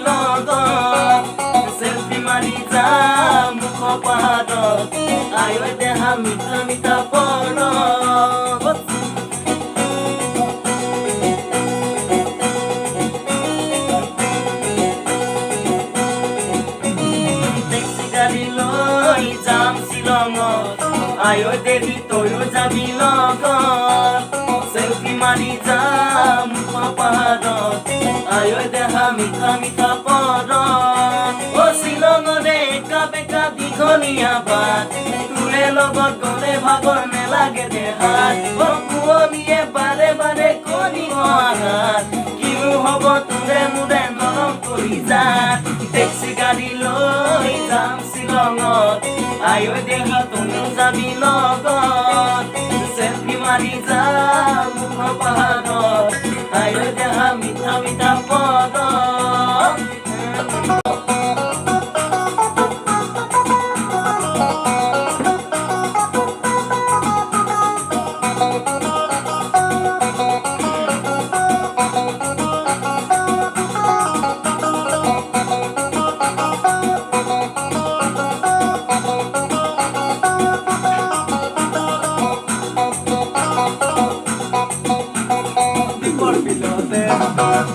লগত চেলফি মাৰি যাম মুখ পাহাৰত আই ঐ দেহা মিঠা মিঠা পৰৱ টেক্সি গাড়ী লৈ যাম শ্বিলঙত আই ঐ দেৱী তয়ো যাবি লগত চেলফি মাৰি যাম মুখ পাহাৰত আই ঐ দেহা মিঠা মিঠা পৰৱ অ শ্বিলঙৰে একা বেকা দীঘলীয়া বাট তোৰে লগত গ'লে ভাগৰ নেলাগে দেহাত অ কুঁৱলীয়ে বাৰে বাৰে কৰিব আঘাত কিনো হ'ব তোৰে মোৰে নৰম কৰি যাত টেক্সি গাড়ী লৈ যাম শ্বিলঙত আই ঐ দেহী তয়ো যাবি লগত চেলফি মাৰি যাম মুখ পাহাৰত আই ঐ দেহা মিঠা মিঠা পৰৱ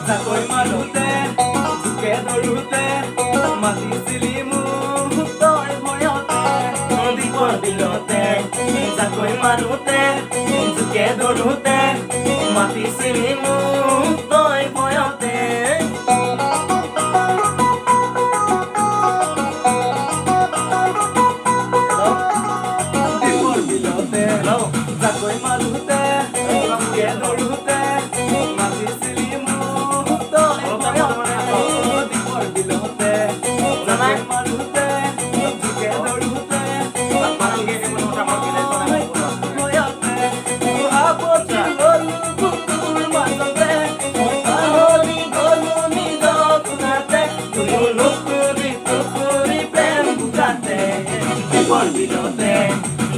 জাকৈ মাৰোঁতে জোকে ধৰোঁতে মাতিছিলি মোক তই ভয়তে দীপৰ বিলতে জাকৈ মাৰোঁতে জোকে ধৰোঁতে মাতিছিলি মোক তই ভয়তে দীপৰ বিলতে জাকৈ মাৰোঁতে জোকে ধৰোঁতে মাতিছিলি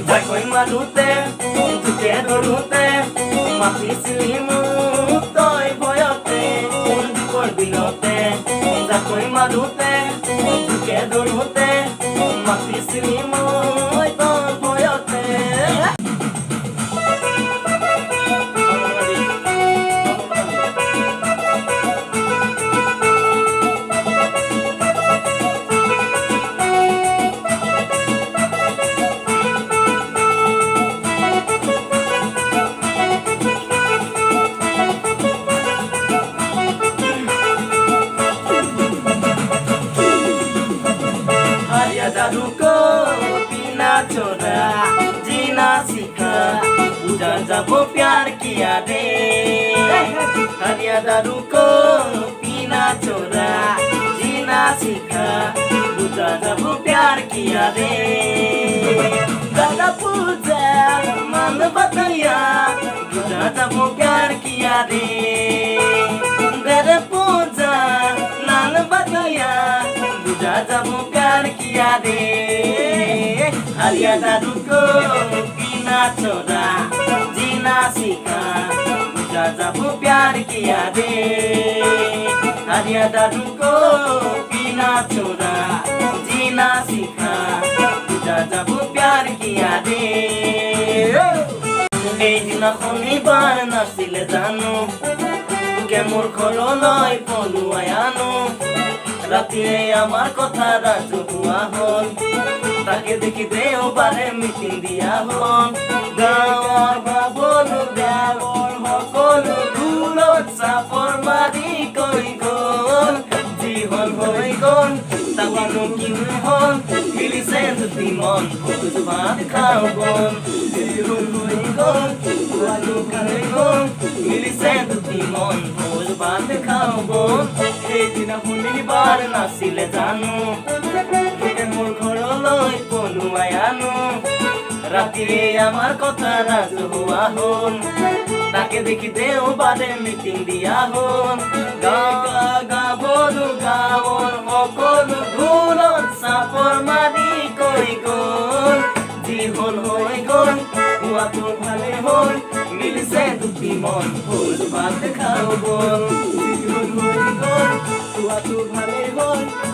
জাকৈ মাৰোঁতে জোকে ধৰোঁতে মাতিছিলি মোক তই ভয়তে দীপৰ বিলতে জাকৈ মাৰোঁতে জোকে ধৰোঁতে মাতিছিলি মই তই ভয়তে जादू को पीना छोड़ा जीना सीखा पूजा जब प्यार किया रे हरिया दारू को पीना छोड़ा जीना सीखा पूजा जब प्यार किया रे दादा पूजा मन बताया पूजा जब प्यार किया रे दादा पूजा नान बताया पूजा जब प्यार किया रे हरिया दारू को पीना छोड़ा जीना सीखा पूजा जब प्यार किया रे हरिया दारू को पीना छोड़ा जीना सीखा पूजा जब प्यार किया रे এই দিনাখনিবাৰ নাছিলে জানো কে মোৰ ঘৰলৈ পলুৱাই আনো ৰাতিয়ে আমাৰ কথা ৰাজহুৱা হ'ল তাকে দেখি দেওবাৰে মিটিং দিয়া হ'ল গাঁৱৰ সকলো দূৰত চাপৰ মাৰি কৈ গ'ল যি হ'ল হৈ গ'ল তাহানো কি হ'ল মিলিছে দুটি মন ভোজ ভাত খাওঁ বল যি হ'ল হৈ গ'ল হৈ গ'ল মিলিছে দুটি মন ভোজ ভাত খাওঁ বল সেইদিনা শনিবাৰ নাছিলে জানো মোৰ ঘৰলৈ পলুৱাই আনো ৰাতিয়ে আমাৰ কথা ৰাজহুৱা হ'ল তাকে দেখি দেওবাৰে মিটিং দিয়া হ'ল গাভৰু গাঁৱৰ সকলো দূৰত চাপৰ মাৰি কৈ গ'ল যি হ'ল হৈ গ'ল হোৱাটো ভালে হ'ল মিলিছে দুটি মন ভোজ ভাত খাওঁ বল যি হ'ল হৈ গ'ল হোৱাটো ভালেই হ'ল